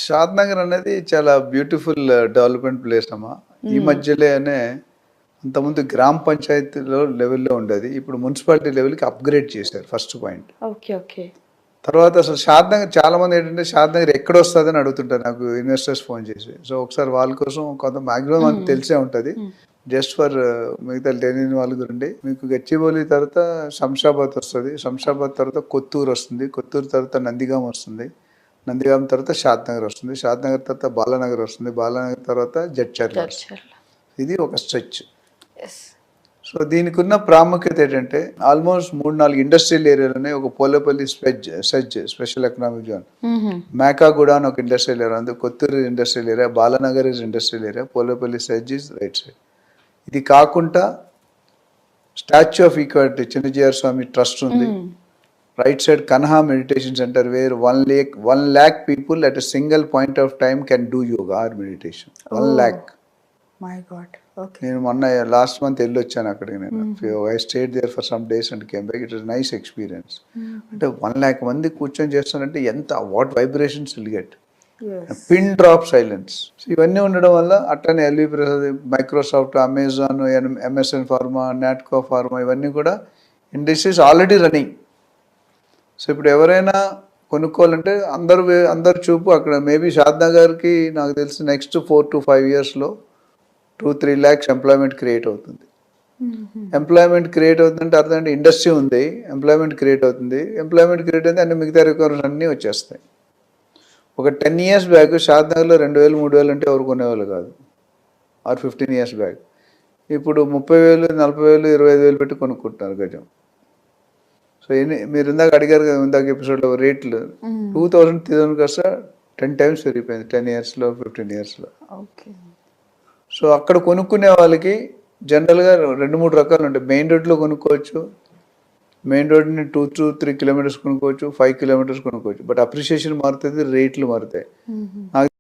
షాద్ నగర్ అనేది చాలా beautiful development place అమ్మా. ఈ మధ్యలోనే అంతకుముందు గ్రామ పంచాయతీలో లెవెల్లో ఉండేది, ఇప్పుడు మున్సిపాలిటీ లెవెల్కి అప్గ్రేడ్ చేశారు. First point. Okay okay. తర్వాత అసలు షాద్ నగర్ చాలా మంది ఏంటంటే షాద్ నగర్ ఎక్కడ వస్తుంది అని అడుగుతుంటారు నాకు ఇన్వెస్టర్స్ ఫోన్ చేసి. సో ఒకసారి వాళ్ళ కోసం కొంత మ్యాక్సిమం మనకు తెలిసే ఉంటుంది, జస్ట్ ఫర్ మిగతా తెలియని వాళ్ళ గురించి. మీకు గచ్చిబౌలి తర్వాత శంషాబాద్ వస్తుంది, శంషాబాద్ తర్వాత కొత్తూరు వస్తుంది, కొత్తూరు తర్వాత నందిగాం వస్తుంది, నందిగాం తర్వాత షాద్ నగర్ వస్తుంది, షాద్ నగర్ తర్వాత బాలానగర్ వస్తుంది, బాలానగర్ తర్వాత జడ్చర్ల వస్తుంది. ఇది ఒక స్ట్రెచ్. సో దీనికి ఉన్న ప్రాముఖ్యత ఏంటంటే ఆల్మోస్ట్ 3-4 ఇండస్ట్రియల్ ఏరియాలోనే ఒక Polepalli SEZ special economic zone, Mekaguda అని ఒక ఇండస్ట్రియల్ ఏరియా ఉంది, Kothur industrial area, Balanagar is industrial area, Polepalli SEZ is right side. ఇది కాకుండా statue of equality Chinna Jeeyar Swami trust ఉంది. Right side Kanha meditation centre where 1 lakh people at a single point of time can do yoga or meditation. 1 lakh. My god. Okay. నేను మొన్న last month వెళ్ళి వచ్చాను అక్కడికి. నేను I stayed there for some days and came back. It was nice experience. అంటే 1 lakh మంది కూర్చొని చేస్తారంటే ఎంత what vibrations will get, pin drop silence. ఇవన్నీ ఉండడం వల్ల అట్లనే L V Prasad, Microsoft, Amazon, MSN pharma, Natco pharma ఇవన్నీ కూడా ఇండస్ట్రీస్ ఆల్రెడీ రన్నింగ్. సో ఇప్పుడు ఎవరైనా కొనుక్కోవాలంటే అందరు చూపు అక్కడ. మేబీ షాద్ నగర్కి నాకు తెలిసి next 4 to 5 yearsలో 2-3 lakhs employment create అవుతుంది. ఎంప్లాయ్మెంట్ క్రియేట్ అవుతుందంటే అర్థం అంటే ఇండస్ట్రీ ఉంది, ఎంప్లాయ్మెంట్ క్రియేట్ అవుతుంది. ఎంప్లాయ్మెంట్ క్రియేట్ అయితే అన్ని మిగతా రిక్వైర్మెంట్స్ అన్నీ వచ్చేస్తాయి. ఒక 10 years బ్యాక్ షాద్ నగర్లో 2,000-3,000 అంటే ఎవరు కొనేవాళ్ళు కాదు, ఆర్ 15 years బ్యాక్. ఇప్పుడు 30,000, 40,000, 25,000 పెట్టి కొనుక్కుంటున్నారు గజం. సో మీరు ఇందాక అడిగారు కదా, ఇందాక ఎపిసోడ్లో రేట్లు 2,000, 3,000 కాస్త 10 times పెరిగిపోయింది 10 yearsలో, 15 yearsలో. ఓకే. సో అక్కడ కొనుక్కునే వాళ్ళకి జనరల్గా 2-3 రకాలు ఉంటాయి. మెయిన్ రోడ్లో కొనుక్కోవచ్చు, మెయిన్ రోడ్ని 2 to 3 kilometers కొనుక్కోవచ్చు, 5 kilometers కొనుక్కోవచ్చు. బట్ అప్రిషియేషన్ మారుతుంది, రేట్లు మారుతాయి. నాకు